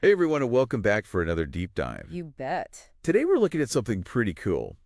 Hey everyone, and welcome back for another deep dive. You bet. Today we're looking at something pretty cool.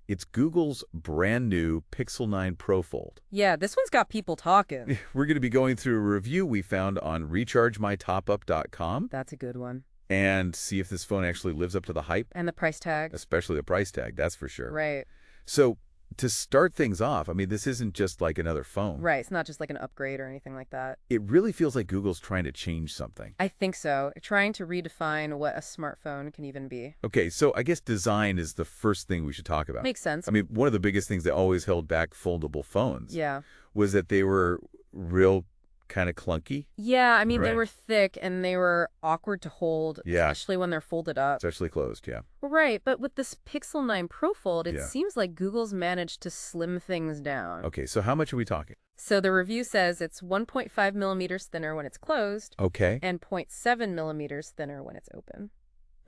It's Google's brand new Pixel 9 Pro Fold. Yeah, this one's got people talking. We're going to be going through a review we found on RechargeMyTopup.com That's a good one. and see if this phone actually lives up to the hype, And the price tag. especially the price tag, that's for sure. Right. So to start things off, I mean, this isn't just like another phone. Right. It's not just like an upgrade or anything like that. It really feels like Google's trying to change something. I think so. Trying to redefine what a smartphone can even be. Okay, so I guess design is the first thing we should talk about. Makes sense. I mean, one of the biggest things that always held back foldable phones Yeah. was that they were real kind of clunky, Yeah, I mean, they Right. were thick and they were awkward to hold, Yeah. especially when they're folded up. especially closed, yeah. Right, but with this Pixel 9 Pro Fold, it Yeah. seems like Google's managed to slim things down. Okay, so how much are we talking? So the review says it's 1.5 millimeters thinner when it's closed Okay. and 0.7 millimeters thinner when it's open.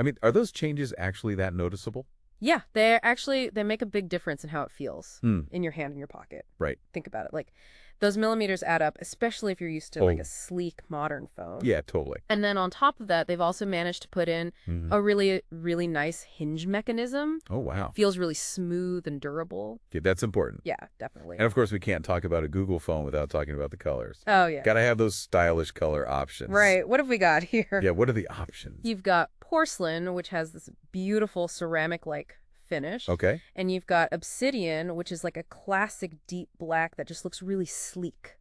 I mean, are those changes actually that noticeable? Yeah, they make a big difference in how it feels in your hand, in your pocket. Right. Think about it. Like, those millimeters add up, especially if you're used to like Oh. a sleek modern phone. Yeah, totally. And then on top of that, they've also managed to put in Mhm. a really, really nice hinge mechanism. Oh, wow. Feels really smooth and durable. Okay, that's important. Yeah, definitely. And of course, we can't talk about a Google phone without talking about the colors. Oh, yeah. Gotta have those stylish color options. Right. What have we got here? Yeah, what are the options? You've got porcelain, which has this beautiful ceramic-like finish. Okay. And you've got obsidian, which is like a classic deep black that just looks really sleek.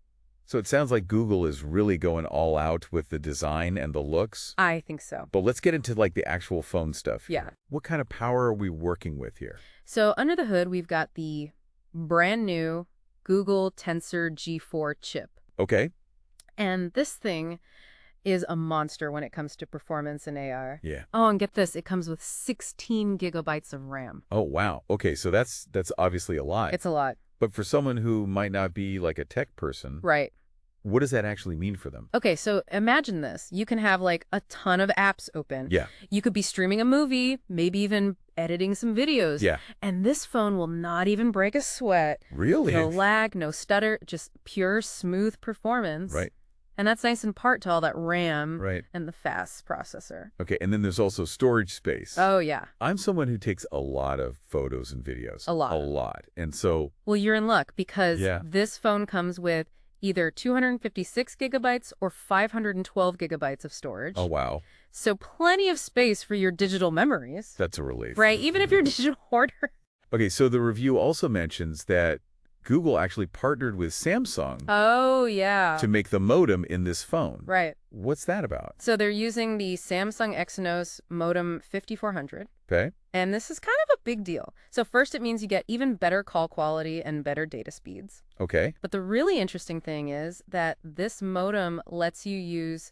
So it sounds like Google is really going all out with the design and the looks. I think so. But let's get into like the actual phone stuff. Yeah. What kind of power are we working with here? So under the hood, we've got the brand new Google Tensor G4 chip. Okay. And this thing is a monster when it comes to performance and AI. Yeah. Oh, and get this, it comes with 16 gigabytes of RAM. Oh, wow. Okay, so that's obviously a lot. It's a lot. But for someone who might not be like a tech person, Right. what does that actually mean for them? Okay, so imagine this. You can have like a ton of apps open. Yeah. You could be streaming a movie, maybe even editing some videos. Yeah. And this phone will not even break a sweat. Really? No lag, no stutter, just pure smooth performance. Right. And that's nice in part to all that RAM Right. and the fast processor. Okay, and then there's also storage space. Oh, yeah. I'm someone who takes a lot of photos and videos. A lot. A lot. And so, Well, you're in luck because Yeah. this phone comes with either 256 gigabytes or 512 gigabytes of storage. oh, wow. So plenty of space for your digital memories. That's a relief. Right, even if you're a digital hoarder. Okay, so the review also mentions that Google actually partnered with Samsung Oh, yeah. to make the modem in this phone. Right. What's that about? So they're using the Samsung Exynos modem 5400. Okay. And this is kind of a big deal. So first, it means you get even better call quality and better data speeds. Okay. But the really interesting thing is that this modem lets you use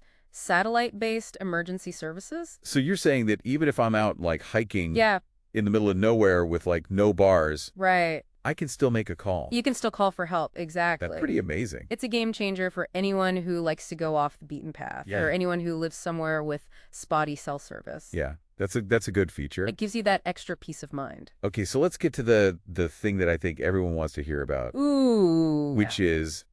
satellite-based emergency services. So you're saying that even if I'm out like hiking Yeah, in the middle of nowhere with like no bars, right. I can still make a call. You can still call for help. Exactly. That's pretty amazing. It's a game changer for anyone who likes to go off the beaten path Yeah. or anyone who lives somewhere with spotty cell service. Yeah, that's a good feature. It gives you that extra peace of mind. Okay, so let's get to the thing that I think everyone wants to hear about, Ooh. which is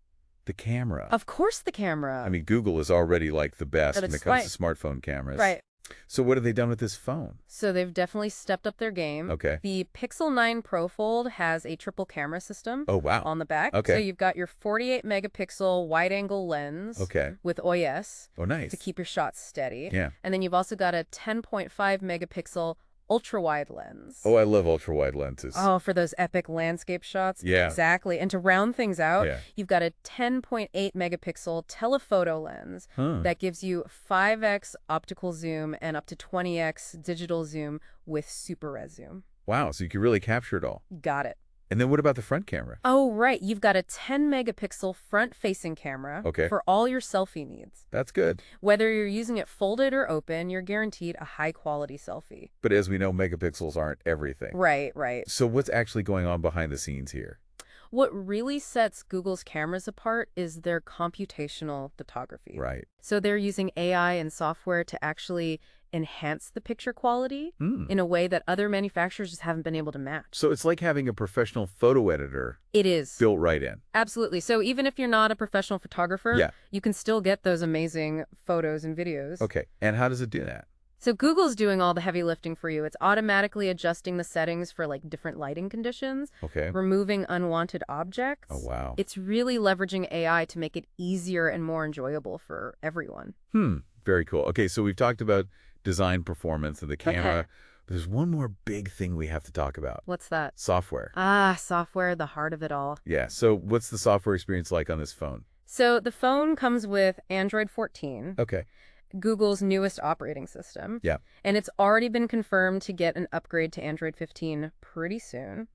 the camera. Of course the camera. I mean, Google is already like the best But when it it's comes to smartphone cameras. Right. So what have they done with this phone? So they've definitely stepped up their game. Okay. The Pixel 9 Pro Fold has a triple camera system Oh, wow. on the back. Okay. So you've got your 48 megapixel wide angle lens Okay. with OIS Oh, nice. to keep your shots steady. Yeah. And then you've also got a 10.5 megapixel ultra wide lens. Oh, I love ultra-wide lenses. Oh, for those epic landscape shots? Yeah. Exactly. And to round things out, Yeah. you've got a 10.8 megapixel telephoto lens Huh. that gives you 5x optical zoom and up to 20x digital zoom with super res zoom. Wow, so you can really capture it all. Got it. And then what about the front camera? Oh, right. You've got a 10 megapixel front-facing camera Okay. for all your selfie needs. That's good. Whether you're using it folded or open, you're guaranteed a high-quality selfie. But as we know, megapixels aren't everything. Right, right. So what's actually going on behind the scenes here? What really sets Google's cameras apart is their computational photography. Right. So they're using AI and software to actually enhance the picture quality Hmm. in a way that other manufacturers just haven't been able to match. So it's like having a professional photo editor It is. built right in. Absolutely. So even if you're not a professional photographer, Yeah. you can still get those amazing photos and videos. Okay. And how does it do that? So Google's doing all the heavy lifting for you. It's automatically adjusting the settings for like different lighting conditions, Okay. removing unwanted objects. Oh, wow. It's really leveraging AI to make it easier and more enjoyable for everyone. Very cool. Okay, so we've talked about design, performance, and the camera. Okay. But there's one more big thing we have to talk about. What's that? Software. Software, the heart of it all. Yeah, so what's the software experience like on this phone? So the phone comes with Android 14. Okay. Google's newest operating system. Yeah. And it's already been confirmed to get an upgrade to Android 15 pretty soon.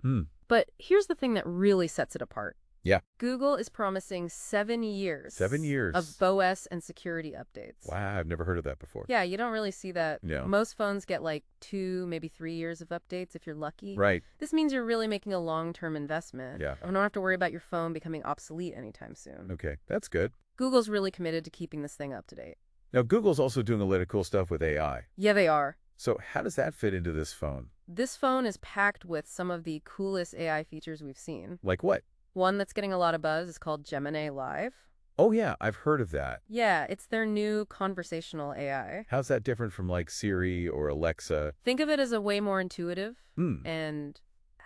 But here's the thing that really sets it apart. Yeah. Google is promising 7 years. 7 years. Of BOS and security updates. Wow, I've never heard of that before. Yeah, you don't really see that. No. Most phones get like 2, maybe 3 years of updates if you're lucky. Right. This means you're really making a long-term investment. Yeah. You don't have to worry about your phone becoming obsolete anytime soon. Okay, that's good. Google's really committed to keeping this thing up to date. Now, Google's also doing a lot of cool stuff with AI. Yeah, they are. So how does that fit into this phone? This phone is packed with some of the coolest AI features we've seen. Like what? One that's getting a lot of buzz is called Gemini AI. Oh, yeah, I've heard of that. Yeah, it's their new conversational AI. How's that different from like Siri or Alexa? Think of it as a way more intuitive Hmm. and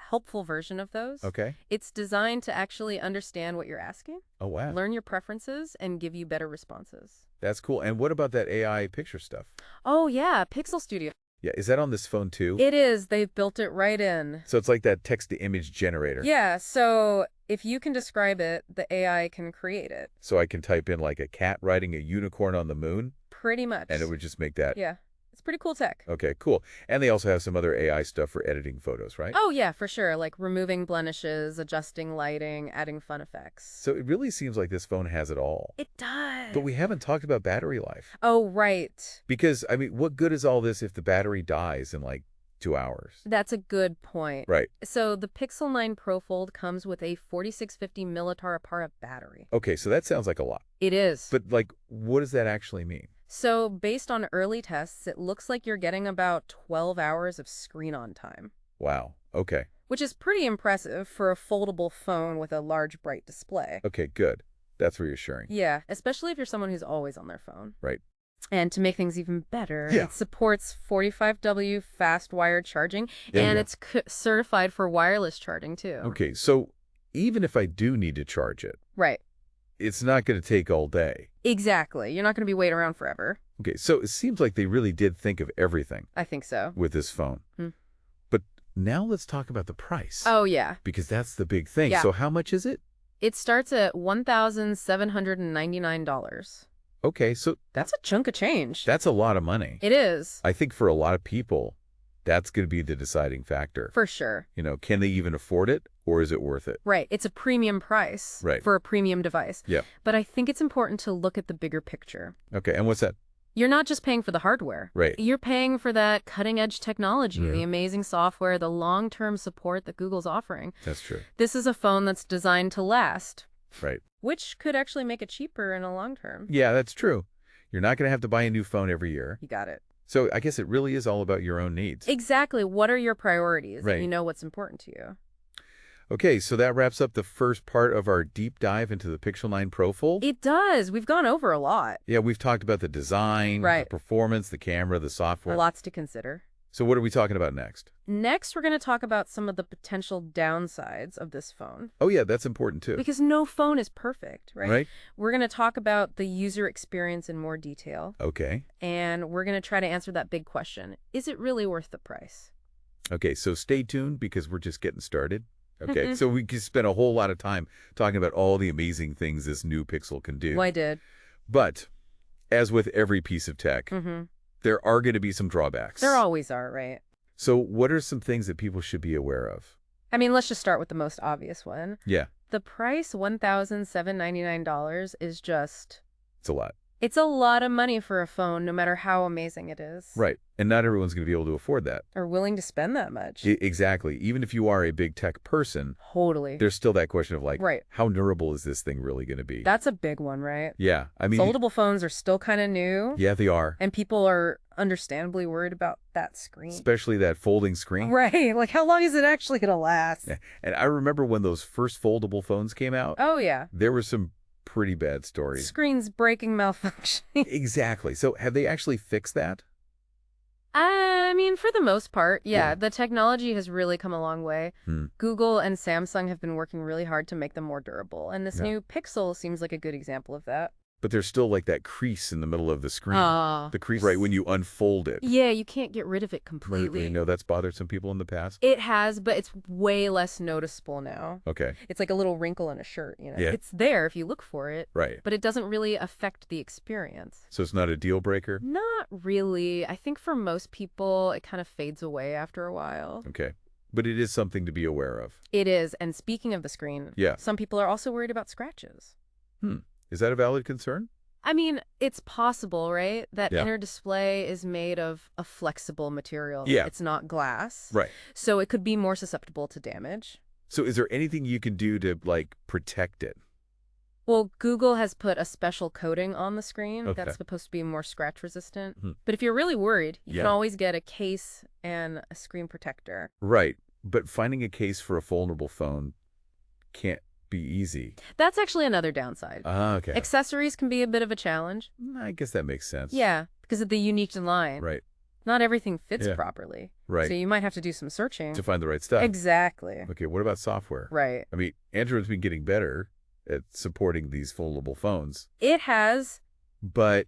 helpful version of those. Okay. It's designed to actually understand what you're asking, Oh, wow. learn your preferences, and give you better responses. That's cool. And what about that AI picture stuff? Oh, yeah, Pixel Studio. Yeah, is that on this phone too? It is. They've built it right in. So it's like that text-to-image generator. Yeah, so if you can describe it, the AI can create it. So I can type in like a cat riding a unicorn on the moon, Pretty much. and it would just make that. Yeah, it's pretty cool tech. Okay, cool. And they also have some other AI stuff for editing photos, right? Oh, yeah, for sure. Like removing blemishes, adjusting lighting, adding fun effects. So it really seems like this phone has it all. It does. But we haven't talked about battery life. Oh, right. Because, I mean, what good is all this if the battery dies in like 2 hours? That's a good point. Right. So the Pixel 9 Pro Fold comes with a 4650 mAh battery. Okay, so that sounds like a lot. It is. But like, what does that actually mean? So based on early tests, it looks like you're getting about 12 hours of screen on time, Wow. Okay. which is pretty impressive for a foldable phone with a large, bright display. Okay, good. That's reassuring. Yeah, especially if you're someone who's always on their phone. Right. And to make things even better, Yeah. it supports 45W fast wired charging, Yeah, and yeah. it's certified for wireless charging, too. Okay, so even if I do need to charge it, Right. it's not going to take all day. Exactly. You're not going to be waiting around forever. Okay, so it seems like they really did think of everything I think so. with this phone. But now let's talk about the price. Oh, yeah. Because that's the big thing. Yeah. So how much is it? It starts at $1,799. Okay, so That's a chunk of change. that's a lot of money. It is. I think for a lot of people, that's going to be the deciding factor. For sure. You know, can they even afford it, or is it worth it? Right. It's a premium price Right. for a premium device. Yeah. But I think it's important to look at the bigger picture. Okay, and what's that? You're not just paying for the hardware. Right. You're paying for that cutting-edge technology, Yeah. the amazing software, the long-term support that Google's offering. That's true. This is a phone that's designed to last, Right. which could actually make it cheaper in the long term. Yeah, that's true. You're not going to have to buy a new phone every year. You got it. So I guess it really is all about your own needs. Exactly. What are your priorities? Right. You know what's important to you. Okay, so that wraps up the first part of our deep dive into the Pixel 9 Pro Fold. It does. We've gone over a lot. Yeah, we've talked about the design, Right. the performance, the camera, the software. Lots to consider. So what are we talking about next? Next, we're going to talk about some of the potential downsides of this phone. Oh, yeah, that's important too. Because no phone is perfect, right? Right? We're going to talk about the user experience in more detail. Okay. And we're going to try to answer that big question. Is it really worth the price? Okay, so stay tuned because we're just getting started. Okay, so we can spend a whole lot of time talking about all the amazing things this new Pixel can do. Well, I did. But as with every piece of tech, there are going to be some drawbacks. There always are, right? So what are some things that people should be aware of? I mean, let's just start with the most obvious one. Yeah, The price, $1,799, is just... it's a lot. It's a lot of money for a phone, no matter how amazing it is. Right. And not everyone's going to be able to afford that. Or willing to spend that much. Exactly. Even if you are a big tech person, Totally. there's still that question of like, right. how durable is this thing really going to be? That's a big one, right? Yeah. I mean, foldable phones are still kind of new. Yeah, they are. And people are understandably worried about that screen. Especially that folding screen. Right. Like, how long is it actually going to last? Yeah. And I remember when those first foldable phones came out. Oh, yeah. There were some pretty bad stories. Screens breaking, malfunctioning. Exactly. So have they actually fixed that? I mean, for the most part, yeah. The technology has really come a long way. Google and Samsung have been working really hard to make them more durable. And this new Pixel seems like a good example of that. But there's still like that crease in the middle of the screen. The crease right when you unfold it. Yeah, you can't get rid of it completely. You know that's bothered some people in the past? It has, but it's way less noticeable now. Okay. It's like a little wrinkle in a shirt, you know? Yeah. It's there if you look for it. Right. But it doesn't really affect the experience. So it's not a deal breaker? Not really. I think for most people, it kind of fades away after a while. Okay. But it is something to be aware of. It is. And speaking of the screen, some people are also worried about scratches. Is that a valid concern? I mean, it's possible, right? That inner display is made of a flexible material. Yeah. It's not glass. Right. So it could be more susceptible to damage. So is there anything you can do to, like, protect it? Well, Google has put a special coating on the screen that's supposed to be more scratch resistant. But if you're really worried, you can always get a case and a screen protector. Right. But finding a case for a foldable phone can't be easy. That's actually another downside. Okay. Accessories can be a bit of a challenge. I guess that makes sense. Yeah, because of the unique design. Right. Not everything fits properly. Right. So you might have to do some searching. To find the right stuff. Exactly. Okay, what about software? Right. I mean, Android's been getting better at supporting these foldable phones. It has. But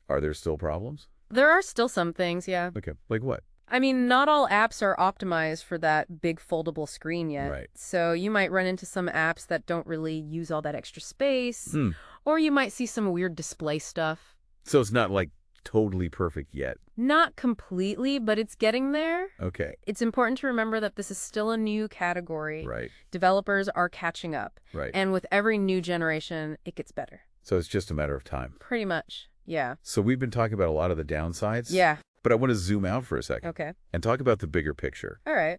are there still problems? There are still some things, yeah. Okay, like what? I mean, not all apps are optimized for that big foldable screen yet. Right. So you might run into some apps that don't really use all that extra space. Or you might see some weird display stuff. So it's not like totally perfect yet? Not completely, but it's getting there. Okay. It's important to remember that this is still a new category. Right. Developers are catching up. Right. And with every new generation, it gets better. So it's just a matter of time. Pretty much, yeah. So we've been talking about a lot of the downsides. Yeah. But I want to zoom out for a second. Okay. And talk about the bigger picture. All right.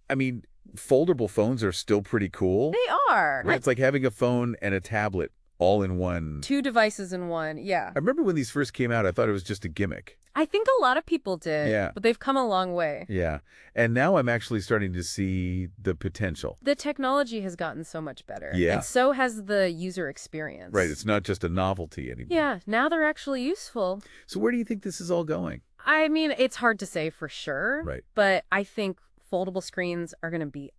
I mean, foldable phones are still pretty cool. They are. Right? It's like having a phone and a tablet all in one. 2 devices in one, yeah. I remember when these first came out, I thought it was just a gimmick. I think a lot of people did. Yeah. But they've come a long way. Yeah. And now I'm actually starting to see the potential. The technology has gotten so much better. Yeah. And so has the user experience. Right. It's not just a novelty anymore. Yeah. Now they're actually useful. So where do you think this is all going? I mean, it's hard to say for sure. Right. But I think foldable screens are going to be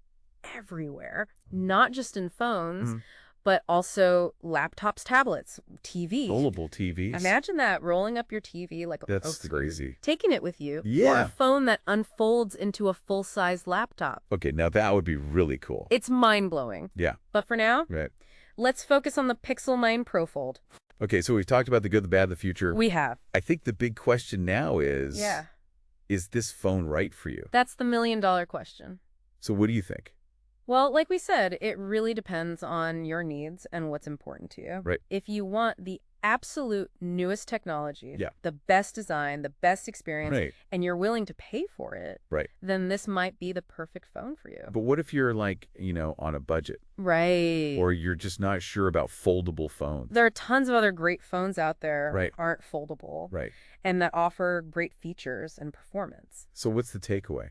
everywhere, not just in phones, but also laptops, tablets, TVs. Foldable TVs. Imagine that, rolling up your TV like That's crazy. taking it with you. Yeah. Or a phone that unfolds into a full-size laptop. Okay, now that would be really cool. It's mind-blowing. Yeah. But for now, let's focus on the Pixel 9 Pro Fold. Okay, so we've talked about the good, the bad, the future. We have. I think the big question now is, is this phone right for you? That's the million-dollar question. So what do you think? Well, like we said, it really depends on your needs and what's important to you. Right. If you want the absolute newest technology, Yeah. the best design, the best experience, Right. and you're willing to pay for it, Right. then this might be the perfect phone for you. But what if you're like, you know, on a budget? Right. Or you're just not sure about foldable phones? There are tons of other great phones out there Right. that aren't foldable Right. and that offer great features and performance. So what's the takeaway?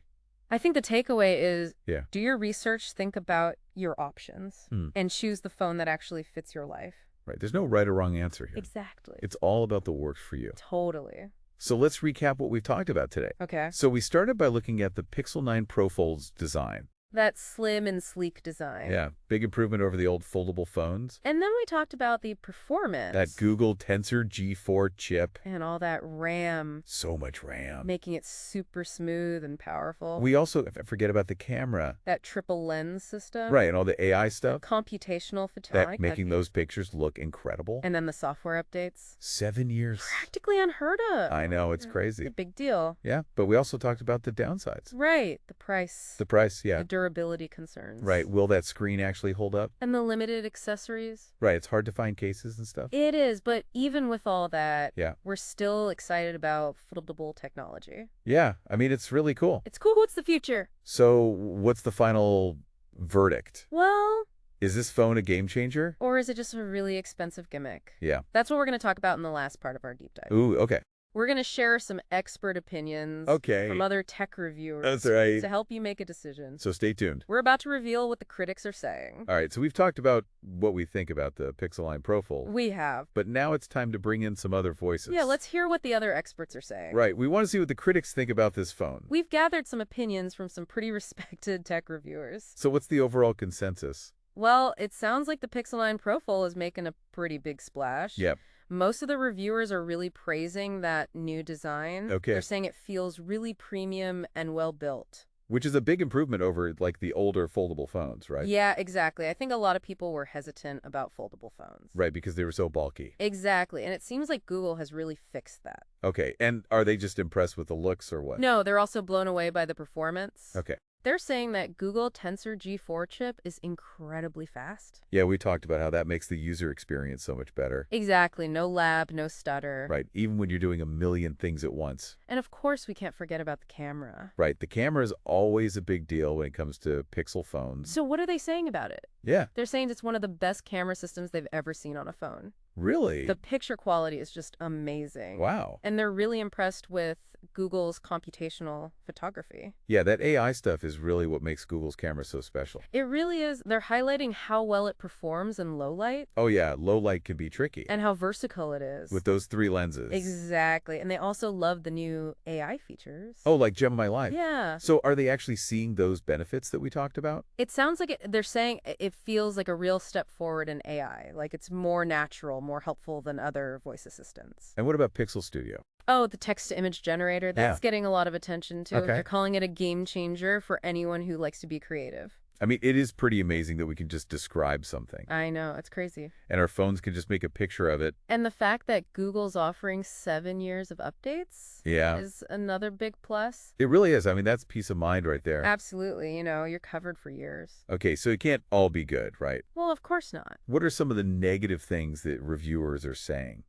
I think the takeaway is Yeah. do your research, think about your options, and choose the phone that actually fits your life. Right. There's no right or wrong answer here. Exactly. It's all about the works for you. Totally. So let's recap what we've talked about today. Okay. So we started by looking at the Pixel 9 Pro Fold's design. That slim and sleek design. Yeah, big improvement over the old foldable phones. And then we talked about the performance. That Google Tensor G4 chip. And all that RAM. So much RAM. Making it super smooth and powerful. We also forget about the camera. That triple lens system. Right, and all the AI stuff. Computational photonic. That making those pictures look incredible. And then the software updates. 7 years. Practically unheard of. I know, it's crazy. It's a big deal. Yeah, but we also talked about the downsides. Right. The price. The price, yeah. The durability concerns. Right. Will that screen actually hold up? And the limited accessories. Right. It's hard to find cases and stuff. It is, but even with all that, Yeah. we're still excited about foldable technology. Yeah. I mean, it's really cool. It's cool. It's the future. So what's the final verdict? Well... Is this phone a game changer? Or is it just a really expensive gimmick? Yeah. That's what we're going to talk about in the last part of our deep dive. Ooh, okay. We're going to share some expert opinions from other tech reviewers That's right. to help you make a decision. So stay tuned. We're about to reveal what the critics are saying. All right, so we've talked about what we think about the Pixel Line Pro Fold. We have. But now it's time to bring in some other voices. Yeah, let's hear what the other experts are saying. Right, we want to see what the critics think about this phone. We've gathered some opinions from some pretty respected tech reviewers. So what's the overall consensus? Well, it sounds like the Pixel Line Pro Fold is making a pretty big splash. Yep. Most of the reviewers are really praising that new design. Okay. They're saying it feels really premium and well built. Which is a big improvement over, like, the older foldable phones, right? Yeah, exactly. I think a lot of people were hesitant about foldable phones. Right, because they were so bulky. Exactly, and it seems like Google has really fixed that. Okay, and are they just impressed with the looks or what? No, they're also blown away by the performance. Okay. They're saying that Google Tensor G4 chip is incredibly fast. Yeah, we talked about how that makes the user experience so much better. Exactly. No lag, no stutter. Right, even when you're doing a million things at once. And of course, we can't forget about the camera. Right, the camera is always a big deal when it comes to Pixel phones. So what are they saying about it? Yeah. They're saying it's one of the best camera systems they've ever seen on a phone. Really? The picture quality is just amazing. Wow. And they're really impressed with Google's computational photography. Yeah, that AI stuff is really what makes Google's camera so special. It really is. They're highlighting how well it performs in low light. Oh yeah, low light can be tricky. And how versatile it is. With those 3 lenses. Exactly. And they also love the new AI features. Oh, like Gemini Live. Yeah. So are they actually seeing those benefits that we talked about? It sounds like they're saying it feels like a real step forward in AI. Like it's more natural, more helpful than other voice assistants. And what about Pixel Studio? Oh, the text-to-image generator. That's getting a lot of attention, too. Okay. They're calling it a game changer for anyone who likes to be creative. I mean, it is pretty amazing that we can just describe something. I know. It's crazy. And our phones can just make a picture of it. And the fact that Google's offering 7 years of updates is another big plus. It really is. I mean, that's peace of mind right there. Absolutely. You know, you're covered for years. Okay, so it can't all be good, right? Well, of course not. What are some of the negative things that reviewers are saying?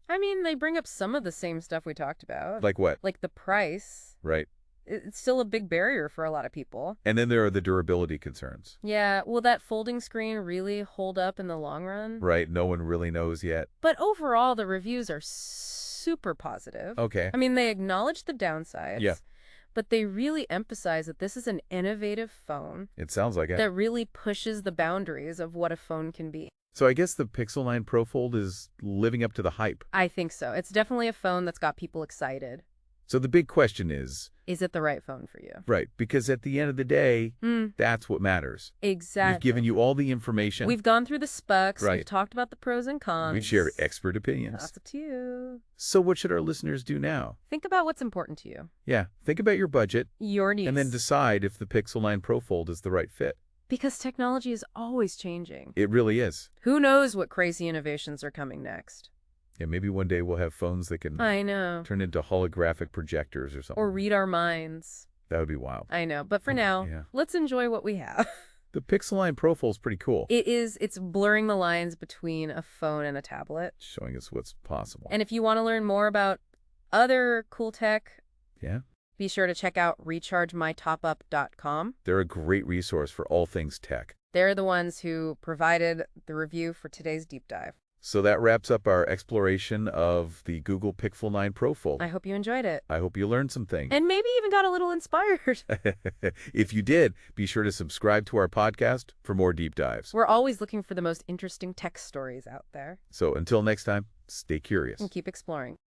I mean, they bring up some of the same stuff we talked about. Like what? Like the price. Right. It's still a big barrier for a lot of people. And then there are the durability concerns. Yeah, will that folding screen really hold up in the long run? Right, no one really knows yet. But overall, the reviews are super positive. Okay. I mean, they acknowledge the downsides. Yeah. But they really emphasize that this is an innovative phone. It sounds like it. That really pushes the boundaries of what a phone can be. So I guess the Pixel 9 Pro Fold is living up to the hype. I think so. It's definitely a phone that's got people excited. So the big question is it the right phone for you? Right, because at the end of the day, that's what matters. Exactly. We've given you all the information. We've gone through the specs. Right. We've talked about the pros and cons. We share expert opinions. That's up to you. So what should our listeners do now? Think about what's important to you. Yeah, think about your budget. Your needs. And then decide if the Pixel 9 Pro Fold is the right fit. Because technology is always changing. It really is. Who knows what crazy innovations are coming next? Yeah, maybe one day we'll have phones that can turn into holographic projectors or something. Or read our minds. That would be wild. I know. But for now, let's enjoy what we have. The Pixel 9 Pro Fold is pretty cool. It is. It's blurring the lines between a phone and a tablet. Showing us what's possible. And if you want to learn more about other cool tech, be sure to check out RechargeMyTopup.com. They're a great resource for all things tech. They're the ones who provided the review for today's deep dive. So that wraps up our exploration of the Google Pixel 9 Pro Fold. I hope you enjoyed it. I hope you learned some things. And maybe even got a little inspired. If you did, be sure to subscribe to our podcast for more deep dives. We're always looking for the most interesting tech stories out there. So until next time, stay curious. And keep exploring.